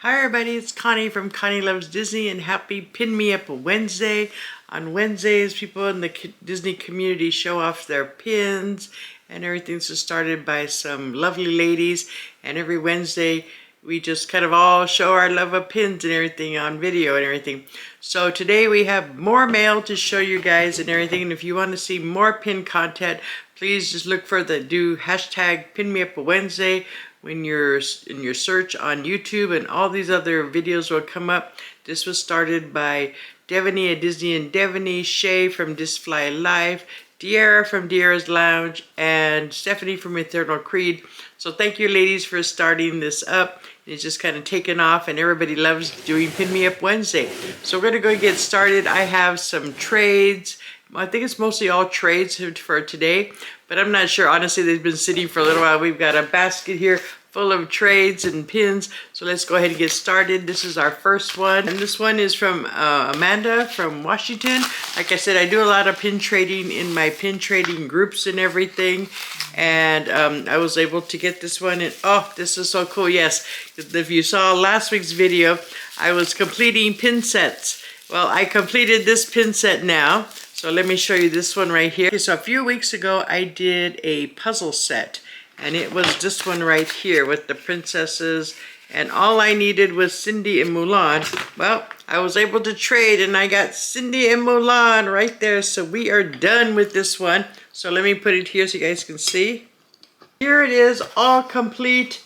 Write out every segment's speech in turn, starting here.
Hi everybody, it's Connie from Connie Loves Disney and happy Pin Me Up Wednesday. On Wednesdays, people in the Disney community show off their pins and everything's just started by some lovely ladies, and every Wednesday we just kind of all show our love of pins and everything on video and everything. So today we have more mail to show you guys and everything, and if you want to see more pin content, please just look for do hashtag Pin Me Up Wednesday when you're in your search on YouTube, and all these other videos will come up. This was started by Devaney at Disney and Devaney, Shay from Disfly Live, De'Ara from De'Ara's Lounge, and Stephanie from Eternal Creed. So thank you ladies for starting this up. It's just kind of taken off and everybody loves doing Pin Me Up Wednesday. So we're gonna go get started. I have some trades. I think it's mostly all trades for today, but I'm not sure. Honestly, they've been sitting for a little while. We've got a basket here full of trades and pins, so let's go ahead and get started. This is our first one, and this one is from Amanda from Washington. Like I said, I do a lot of pin trading in my pin trading groups and everything, and I was able to get this one, and oh, this is so cool. Yes, if you saw last week's video, I was completing pin sets. Well, I completed this pin set now. So let me show you this one right here. Okay, so a few weeks ago, I did a puzzle set, and it was this one right here with the princesses, and all I needed was Cindy and Mulan. Well, I was able to trade, and I got Cindy and Mulan right there, so we are done with this one. So let me put it here so you guys can see. Here it is, all complete.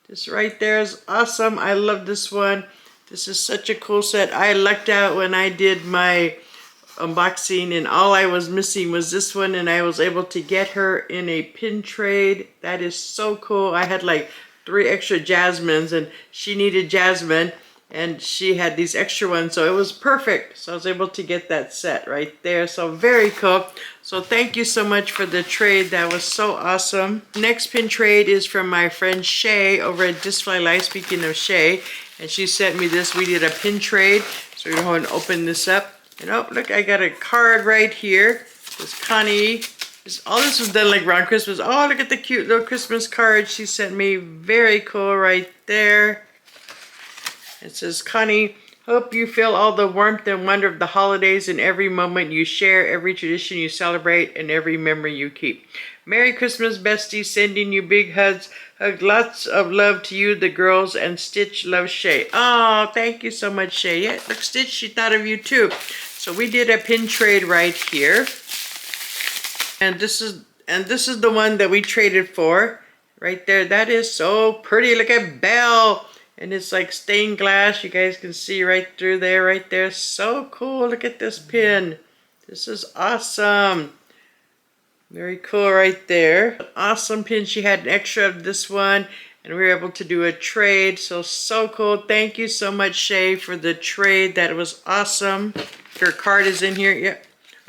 This right there is awesome. I love this one. This is such a cool set. I lucked out when I did my unboxing, and all I was missing was this one, and I was able to get her in a pin trade. That is so cool. I had like 3 extra Jasmines, and she needed Jasmine, and she had these extra ones, so it was perfect. So I was able to get that set right there. So very cool. So thank you so much for the trade. That was so awesome. Next pin trade is from my friend Shay over at Disfly Live. Speaking of Shay, and she sent me this. We did a pin trade, so we're going to open this up. And oh, look, I got a card right here. This Connie. All this was done like around Christmas. Oh, look at the cute little Christmas card she sent me. Very cool right there. It says, Connie, hope you feel all the warmth and wonder of the holidays in every moment you share, every tradition you celebrate, and every memory you keep. Merry Christmas, besties. Sending you big hugs. Lots of love to you, the girls, and Stitch loves Shay. Oh, thank you so much, Shay. Yeah, look, Stitch, she thought of you too. So we did a pin trade right here, and this is the one that we traded for right there. That is so pretty. Look at Belle, and it's like stained glass. You guys can see right through there, right there. So cool. Look at this pin. This is awesome. Very cool right there. Awesome pin. She had an extra of this one, and we were able to do a trade. So cool. Thank you so much, Shay, for the trade. That was awesome. Her card is in here. Yeah.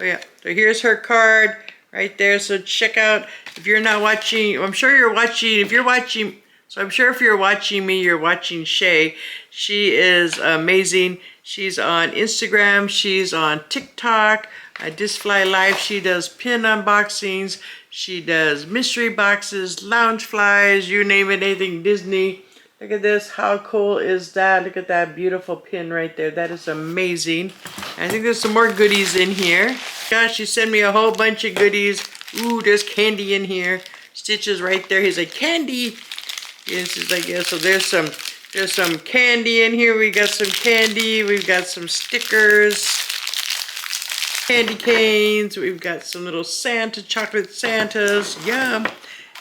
Oh yeah. So here's her card right there. So check out, if you're not watching, I'm sure you're watching, if you're watching, so I'm sure if you're watching me, you're watching Shay. She is amazing. She's on Instagram. She's on TikTok. Disfly Live. She does pin unboxings. She does mystery boxes, lounge flies, you name it, anything Disney. Look at this. How cool is that? Look at that beautiful pin right there. That is amazing. I think there's some more goodies in here. Gosh, she sent me a whole bunch of goodies. Ooh, there's candy in here. Stitch is right there. He's like, candy. Yes, it's like, yeah, so there's some candy in here. We got some candy. We've got some stickers. Candy canes. We've got some little Santa, chocolate Santas. Yum.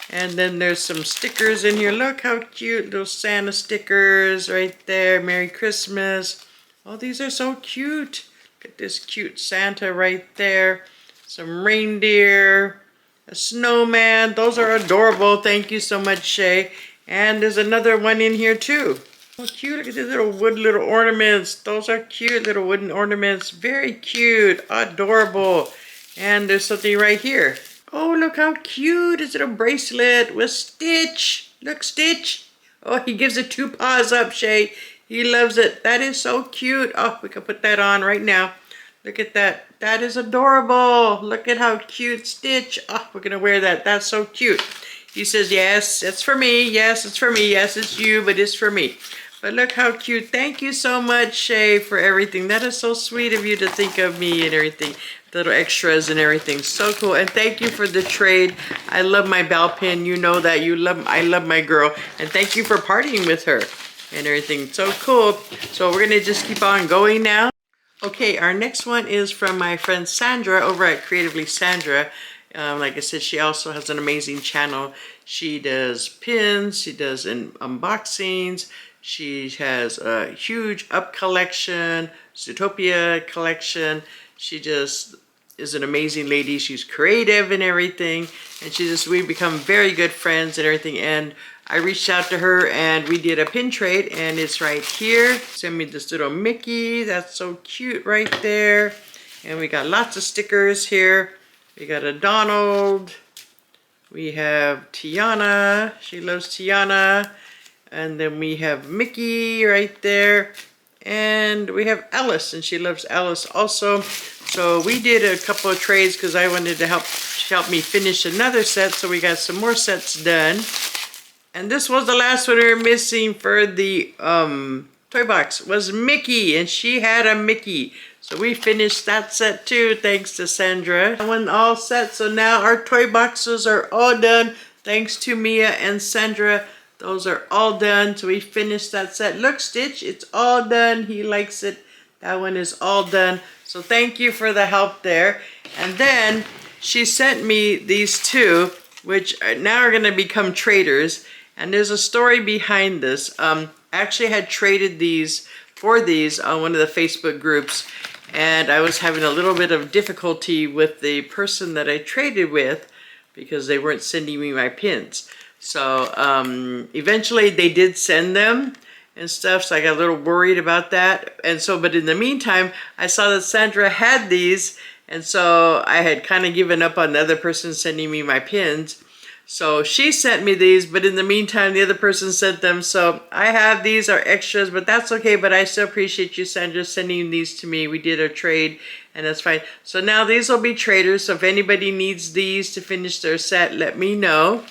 And then there's some stickers in here. Look how cute. Little Santa stickers right there. Merry Christmas. Oh, these are so cute. Look at this cute Santa right there. Some reindeer. A snowman. Those are adorable. Thank you so much, Shay. And there's another one in here too. Oh, cute. Look at these little ornaments. Those are cute little wooden ornaments. Very cute. Adorable. And there's something right here. Oh, look how cute. It's a little bracelet with Stitch. Look, Stitch. Oh, he gives it 2 paws up, Shay. He loves it. That is so cute. Oh, we can put that on right now. Look at that. That is adorable. Look at how cute Stitch. Oh, we're going to wear that. That's so cute. He says, yes, it's for me. Yes, it's for me. Yes, it's you, but it's for me. But look how cute. Thank you so much, Shay, for everything. That is so sweet of you to think of me and everything. Little extras and everything. So cool. And thank you for the trade. I love my ball pin. You know that. I love my girl. And thank you for partying with her and everything. So cool. So we're going to just keep on going now. Okay, our next one is from my friend Sandra over at Creatively Sandra. Like I said, she also has an amazing channel. She does pins, she does unboxings, she has a huge up collection, Zootopia collection. She just is an amazing lady. She's creative and everything. And we've become very good friends and everything. And I reached out to her and we did a pin trade, and it's right here. Send me this little Mickey. That's so cute right there. And we got lots of stickers here. We got a Donald. We have Tiana. She loves Tiana. And then we have Mickey right there. And we have Alice, and she loves Alice also. So we did a couple of trades because I wanted to help me finish another set. So we got some more sets done. And this was the last one we were missing for the toy box, was Mickey, and she had a Mickey. So we finished that set too, thanks to Sandra. That one all set, so now our toy boxes are all done, thanks to Mia and Sandra. Those are all done, so we finished that set. Look, Stitch, it's all done. He likes it. That one is all done. So thank you for the help there. And then she sent me these two, which now are gonna become traders. And there's a story behind this. I actually had traded these on one of the Facebook groups, and I was having a little bit of difficulty with the person that I traded with because they weren't sending me my pins. So eventually they did send them and stuff, so I got a little worried about that. And so, but in the meantime, I saw that Sandra had these, and so I had kind of given up on the other person sending me my pins. So she sent me these, but in the meantime, the other person sent them. So I have these are extras, but that's okay. But I still appreciate you, Sandra, sending these to me. We did a trade, and that's fine. So now these will be traders. So if anybody needs these to finish their set, let me know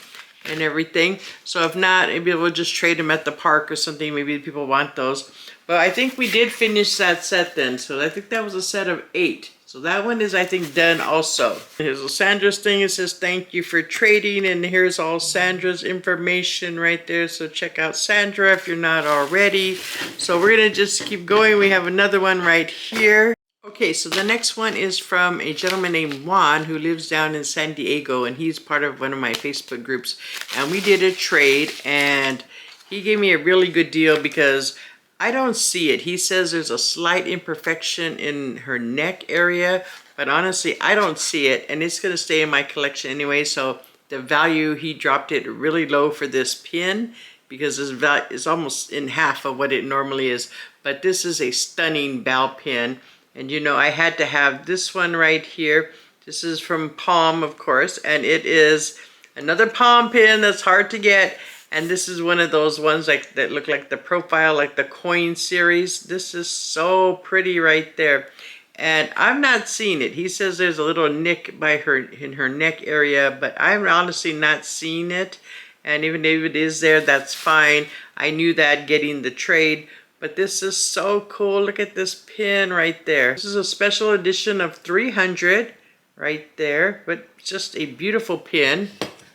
and everything. So if not, maybe we'll just trade them at the park or something. Maybe people want those. But I think we did finish that set then. So I think that was a set of 8. So that one is, I think, done also. Here's Sandra's thing. It says, thank you for trading. And here's all Sandra's information right there. So check out Sandra if you're not already. So we're going to just keep going. We have another one right here. Okay, so the next one is from a gentleman named Juan who lives down in San Diego. And he's part of one of my Facebook groups. And we did a trade. And he gave me a really good deal because I don't see it. He says there's a slight imperfection in her neck area, but honestly, I don't see it, and it's gonna stay in my collection anyway, so the value, he dropped it really low for this pin because this value is almost in half of what it normally is, but this is a stunning ball pin, and you know, I had to have this one right here. This is from Palm, of course, and it is another palm pin that's hard to get. And this is one of those ones like that look like the profile, like the coin series. This is so pretty right there. And I'm not seeing it. He says there's a little nick by her in her neck area, but I'm honestly not seeing it. And even if it is there, that's fine. I knew that getting the trade. But this is so cool. Look at this pin right there. This is a special edition of 300 right there. But just a beautiful pin.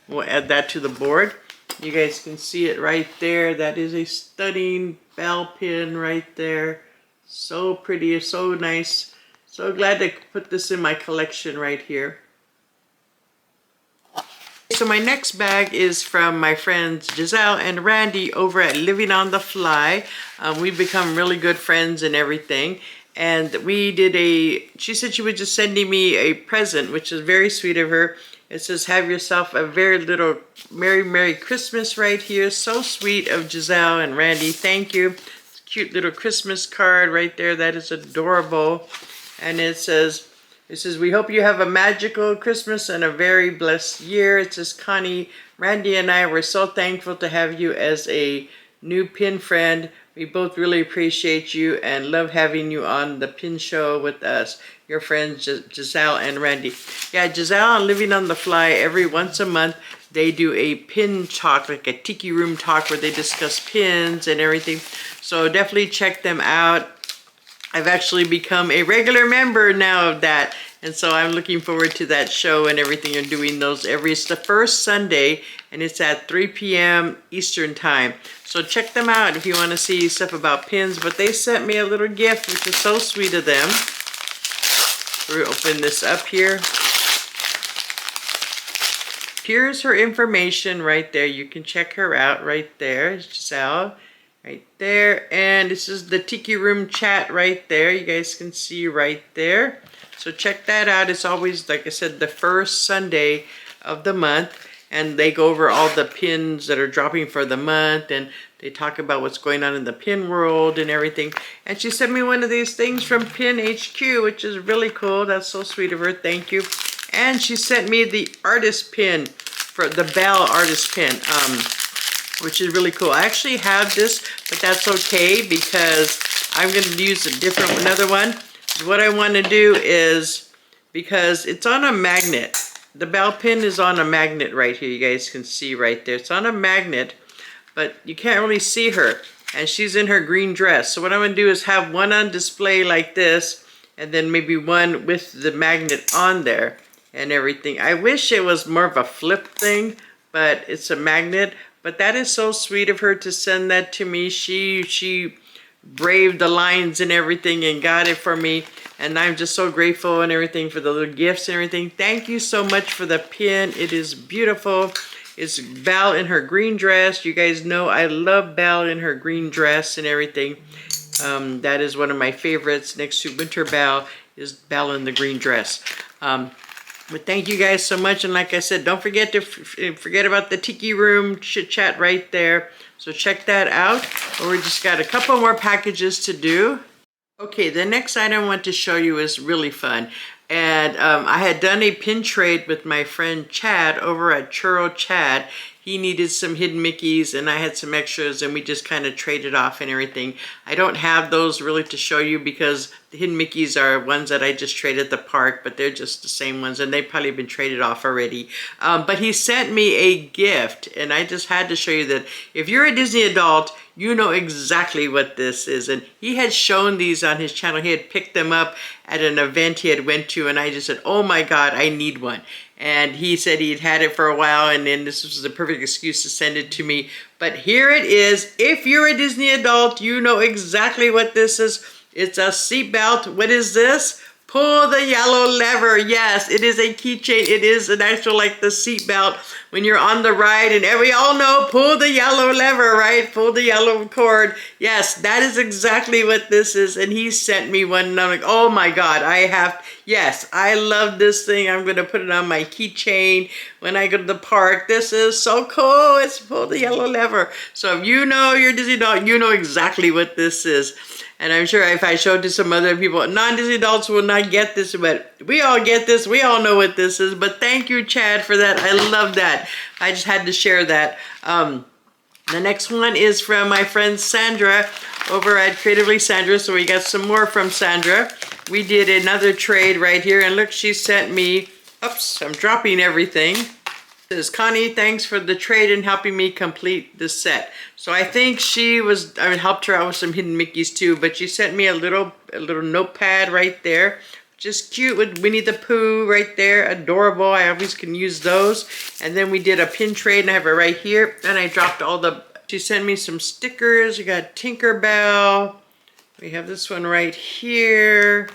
We'll add that to the board. You guys can see it right there. That is a stunning bell pin right there. So pretty, so nice. So glad to put this in my collection right here. So my next bag is from my friends Giselle and Randy over at Living on the Fly. We've become really good friends and everything. And we did she said she was just sending me a present, which is very sweet of her. It says, have yourself a very little Merry Christmas right here. So sweet of Giselle and Randy. Thank you. Cute little Christmas card right there. That is adorable. And it says, we hope you have a magical Christmas and a very blessed year. It says, Connie, Randy and I were so thankful to have you as a new pin friend. We both really appreciate you and love having you on the pin show with us. Your friends Giselle and Randy. Yeah, Giselle on Living on the Fly every once a month they do a pin talk, like a tiki room talk, where they discuss pins and everything. So definitely check them out. I've actually become a regular member now of that. And so I'm looking forward to that show and everything. You're doing those it's the first Sunday, and it's at 3 p.m. Eastern time. So check them out if you want to see stuff about pins. But they sent me a little gift, which is so sweet of them. We'll open this up here. Here's her information right there. You can check her out right there. Giselle. Right there, and this is the Tiki Room chat right there. You guys can see right there. So check that out. It's always, like I said, the first Sunday of the month, and they go over all the pins that are dropping for the month, and they talk about what's going on in the pin world and everything. And she sent me one of these things from Pin HQ, which is really cool. That's so sweet of her. Thank you. And she sent me the artist pin, for the Bell artist pin. Which is really cool. I actually have this, but that's okay because I'm going to use another one. What I want to do is, because it's on a magnet. The Bell pin is on a magnet right here. You guys can see right there. It's on a magnet, but you can't really see her. And she's in her green dress. So what I'm going to do is have one on display like this, and then maybe one with the magnet on there and everything. I wish it was more of a flip thing, but it's a magnet. But that is so sweet of her to send that to me. She braved the lines and everything and got it for me. And I'm just so grateful and everything for the little gifts and everything. Thank you so much for the pin. It is beautiful. It's Belle in her green dress. You guys know I love Belle in her green dress and everything. That is one of my favorites. Next to Winter Belle is Belle in the green dress. But thank you guys so much, and like I said, don't forget to forget about the Tiki Room chit chat right there. So check that out. We just got a couple more packages to do. Okay, the next item I want to show you is really fun. And I had done a pin trade with my friend Chad over at Churro Chad. He needed some hidden Mickeys and I had some extras, and we just kind of traded off and everything. I don't have those really to show you because the hidden Mickeys are ones that I just traded at the park, but they're just the same ones and they've probably been traded off already. But he sent me a gift, and I just had to show you that if you're a Disney adult, you know exactly what this is. And he had shown these on his channel. He had picked them up at an event he had went to, and I just said, oh my God, I need one. And he said he'd had it for a while, and then this was the perfect excuse to send it to me. But here it is. If you're a Disney adult, you know exactly what this is. It's a seatbelt. What is this? Pull the yellow lever. Yes, it is a keychain. It is an actual, like the seatbelt when you're on the ride, and we all know, pull the yellow lever, right? Pull the yellow cord. Yes, that is exactly what this is. And he sent me one, and I'm like, oh my God, yes, I love this thing. I'm going to put it on my keychain when I go to the park. This is so cool. It's pull the yellow lever. So if you know you're Disney adult, you know exactly what this is. And I'm sure if I showed to some other people, non-Disney adults will not get this, but we all get this. We all know what this is. But thank you, Chad, for that. I love that. I just had to share that. The next one is from my friend Sandra over at Creatively Sandra. So we got some more from Sandra. We did another trade right here. And look, she sent me, oops, I'm dropping everything. Says, Connie, thanks for the trade and helping me complete the set. So I think I helped her out with some hidden Mickeys too, but she sent me a little notepad right there. Just cute with Winnie the Pooh right there. Adorable. I always can use those. And then we did a pin trade, and I have it right here. And I dropped she sent me some stickers. We got Tinkerbell. We have this one right here.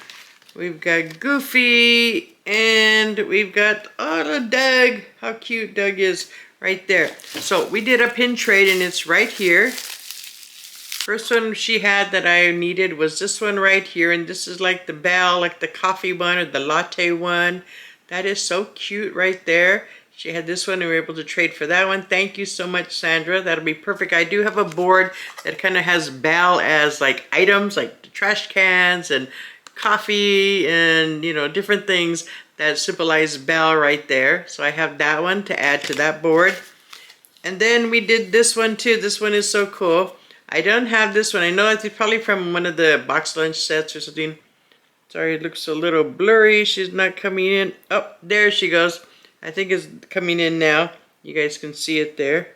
We've got Goofy, and we've got Doug. How cute Doug is right there. So we did a pin trade, and it's right here. First one she had that I needed was this one right here, and this is like the Belle, like the coffee one or the latte one. That is so cute right there. She had this one, and we were able to trade for that one. Thank you so much, Sandra. That'll be perfect. I do have a board that kind of has Belle as like items, like the trash cans and coffee and, you know, different things that symbolize Belle right there. So I have that one to add to that board. And then we did this one too. This one is so cool. I don't have this one. I know it's probably from one of the box lunch sets or something. Sorry, it looks a little blurry. She's not coming in. Oh, there she goes. I think it's coming in now. You guys can see it there.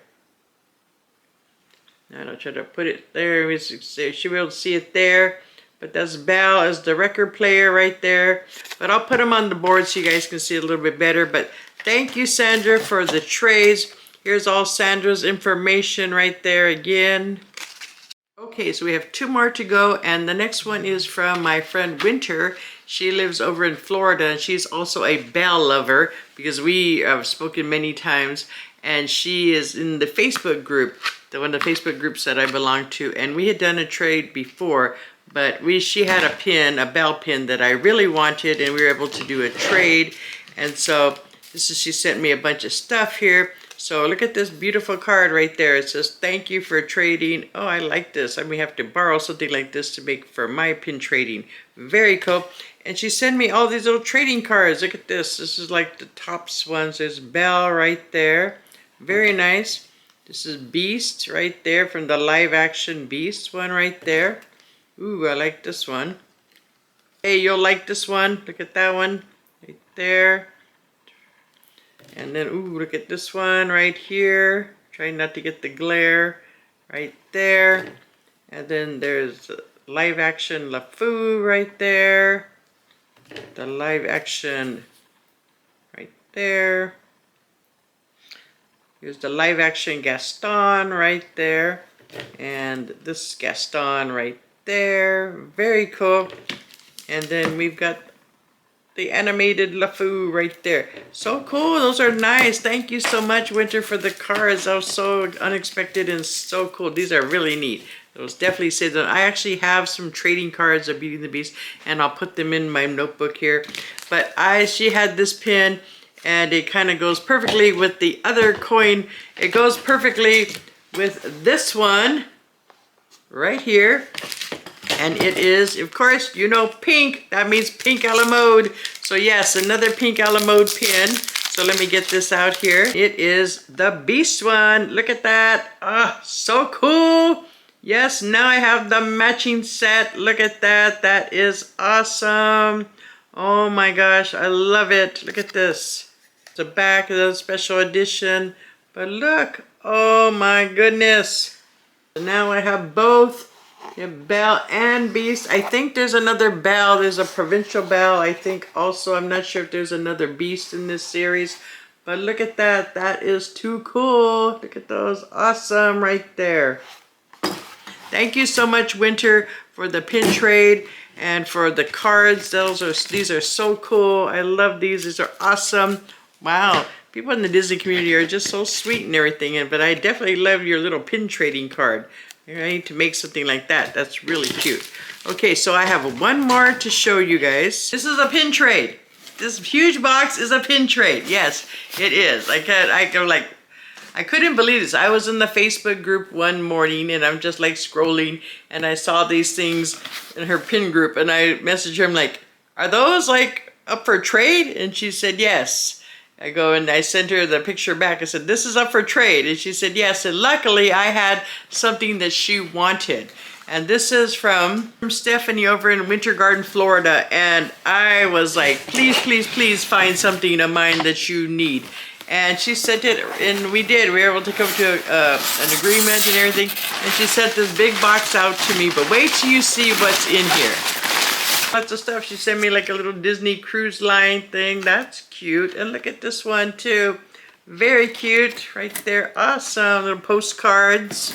Now I'll try to put it there. You should be able to see it there. But that's Belle as the record player right there. But I'll put them on the board so you guys can see it a little bit better. But thank you, Sandra, for the trays. Here's all Sandra's information right there again. Okay, so we have 2 more to go, and the next one is from my friend Winter. She lives over in Florida, and she's also a Belle lover because we have spoken many times, and she is in the Facebook group, one of the Facebook groups that I belong to, and we had done a trade before, but she had a pin, a Belle pin that I really wanted, and we were able to do a trade, and so she sent me a bunch of stuff here. So look at this beautiful card right there. It says, thank you for trading. Oh, I like this. I may have to borrow something like this to make for my pin trading. Very cool. And she sent me all these little trading cards. Look at this. This is like the tops ones. There's Belle right there. Very nice. This is Beast right there from the live action Beast one right there. Ooh, I like this one. Hey, you'll like this one. Look at that one right there. And then, ooh, look at this one right here. Trying not to get the glare right there. And then there's live action LeFou right there. The live action right there. Here's the live action Gaston right there. And this Gaston right there. Very cool. And then we've got the animated LeFou right there. So cool. Those are nice. Thank you so much, Winter, for the cards. That was so unexpected and so cool. These are really neat. Those definitely say that. I actually have some trading cards of Beauty and the Beast, and I'll put them in my notebook here. But she had this pin, and it kind of goes perfectly with the other coin. It goes perfectly with this one right here. And it is, of course, you know, pink. That means pink a la mode. So yes, another pink a la mode pin. So let me get this out here. It is the Beast one. Look at that. Ah, so cool. Yes, now I have the matching set. Look at that. That is awesome. Oh my gosh, I love it. Look at this. The back of the special edition. But look, oh my goodness. So now I have both. You have Belle and Beast. I think there's another Belle. There's a provincial Belle, I think also. I'm not sure if there's another Beast in this series. But look at that. That is too cool. Look at those. Awesome right there. Thank you so much, Winter, for the pin trade and for the cards. These are so cool. I love these. These are awesome. Wow. People in the Disney community are just so sweet and everything. But I definitely love your little pin trading card. I need to make something like that. That's really cute. Okay, so I have one more to show you guys. This is a pin trade. This huge box is a pin trade. Yes, it is. I couldn't believe this. I was in the Facebook group one morning and I'm just like scrolling and I saw these things in her pin group and I messaged her. I'm like, are those like up for trade? And she said, yes. I go and I sent her the picture back. I said, this is up for trade. And she said, yes. And luckily I had something that she wanted. And this is from Stephanie over in Winter Garden, Florida. And I was like, please, please, please find something of mine that you need. And she sent it, and we did. We were able to come to an agreement and everything. And she sent this big box out to me. But wait till you see what's in here. Lots of stuff. She sent me like a little Disney cruise line thing. That's cute. And look at this one too. Very cute right there. Awesome. Little postcards.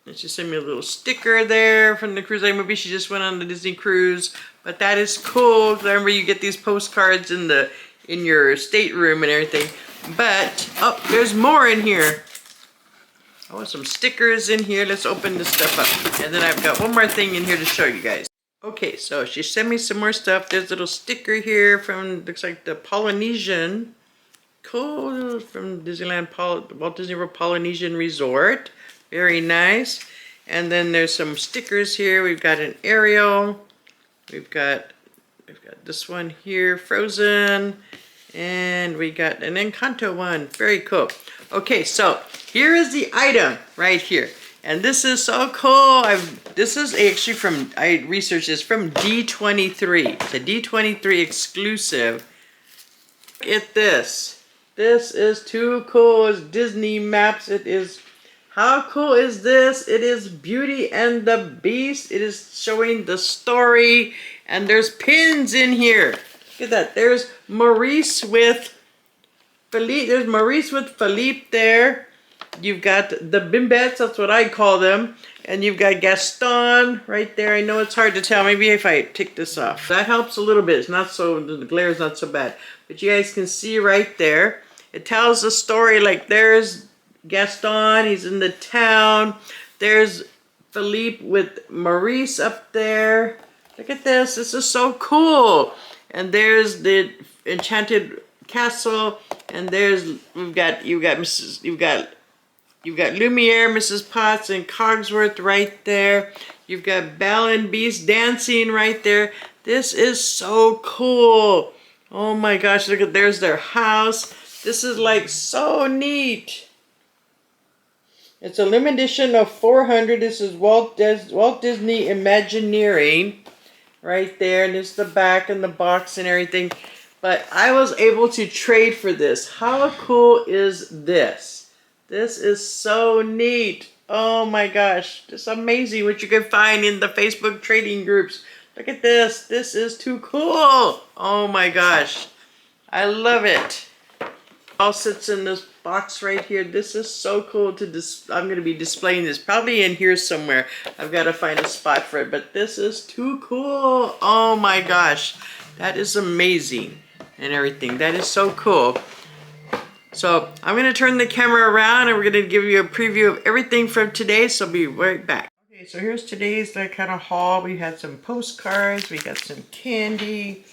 And she sent me a little sticker there from the cruise line. Maybe she just went on the Disney cruise. But that is cool. Remember, you get these postcards in your stateroom and everything. But oh, there's more in here. Oh, some stickers in here. Let's open this stuff up. And then I've got one more thing in here to show you guys. Okay, so she sent me some more stuff. There's a little sticker here from, looks like the Polynesian. Cool, from Disneyland, Walt Disney World Polynesian Resort. Very nice. And then there's some stickers here. We've got an Ariel. We've got this one here, Frozen. And we got an Encanto one. Very cool. Okay, so here is the item right here. And this is so cool. This is actually I researched this from D23. It's a D23 exclusive. Look at this. This is too cool. It's Disney maps. It is. How cool is this? It is Beauty and the Beast. It is showing the story. And there's pins in here. Look at that. There's Maurice with Philippe. There's Maurice with Philippe there. You've got the Bimbettes. That's what I call them. And you've got Gaston right there. I know it's hard to tell. Maybe if I take this off. That helps a little bit. It's not so, the glare is not so bad. But you guys can see right there. It tells the story, like there's Gaston. He's in the town. There's Philippe with Maurice up there. Look at this. This is so cool. And there's the Enchanted Castle. And there's, you've got Lumiere, Mrs. Potts, and Cogsworth right there. You've got Belle and Beast dancing right there. This is so cool. Oh my gosh, look at, there's their house. This is like so neat. It's a limited edition of 400. This is Walt Disney Imagineering right there. And it's the back and the box and everything. But I was able to trade for this. How cool is this? This is so neat. Oh my gosh. It's amazing what you can find in the Facebook trading groups. Look at this. This is too cool. Oh my gosh. I love it. All sits in this box right here. This is so cool to I'm going to be displaying this probably in here somewhere. I've got to find a spot for it, but this is too cool. Oh my gosh. That is amazing and everything. That is so cool. So I'm going to turn the camera around and we're going to give you a preview of everything from today. So I'll be right back. Okay, so here's today's kind of haul. We had some postcards. We got some candy.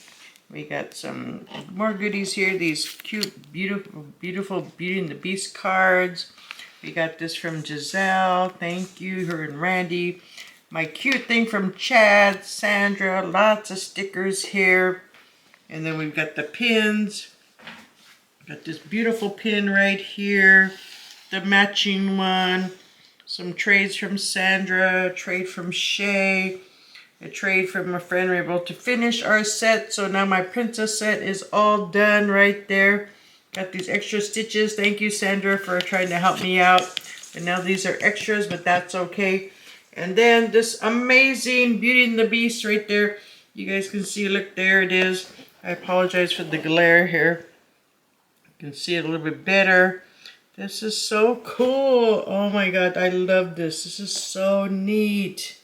We got some more goodies here. These cute, beautiful Beauty and the Beast cards. We got this from Giselle. Thank you, her and Randy. My cute thing from Chad, Sandra. Lots of stickers here. And then we've got the pins. Got this beautiful pin right here. The matching one. Some trades from Sandra. A trade from Shay. A trade from a friend. We're able to finish our set. So now my princess set is all done right there. Got these extra stitches. Thank you, Sandra, for trying to help me out. And now these are extras, but that's okay. And then this amazing Beauty and the Beast right there. You guys can see, look, there it is. I apologize for the glare here. You can see it a little bit better. This is so cool. Oh my God, I love this. This is so neat.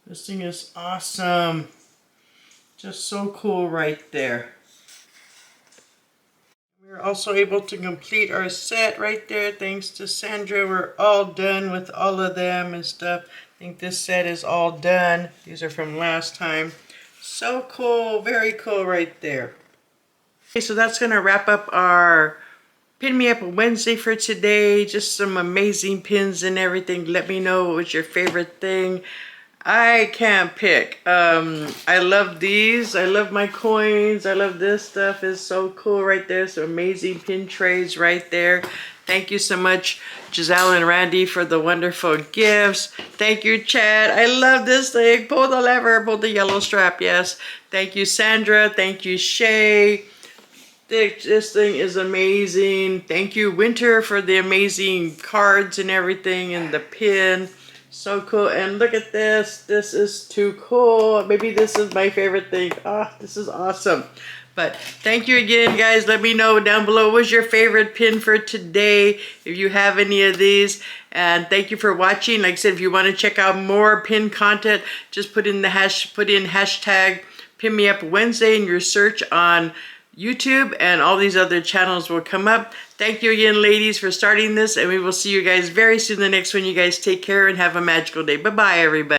This thing is awesome. Just so cool right there. We're also able to complete our set right there. Thanks to Sandra. We're all done with all of them and stuff. I think this set is all done. These are from last time. So cool. Very cool right there. Okay, so that's going to wrap up our Pin Me Up Wednesday for today. Just some amazing pins and everything. Let me know what was your favorite thing. I can't pick. I love these. I love my coins. I love this stuff. It's so cool right there. Some amazing pin trays right there. Thank you so much, Giselle and Randy, for the wonderful gifts. Thank you, Chad. I love this thing. Pull the lever. Pull the yellow strap. Yes. Thank you, Sandra. Thank you, Shay. This thing is amazing. Thank you, Winter, for the amazing cards and everything and the pin. So cool. And look at this. This is too cool. Maybe this is my favorite thing. Ah, this is awesome. But thank you again, guys. Let me know down below what was your favorite pin for today, if you have any of these. And thank you for watching. Like I said, if you want to check out more pin content, just put in hashtag Pin Me Up Wednesday in your search on YouTube, and all these other channels will come up. Thank you again, ladies, for starting this, and we will see you guys very soon in the next one. You guys take care and have a magical day. Bye-bye, everybody.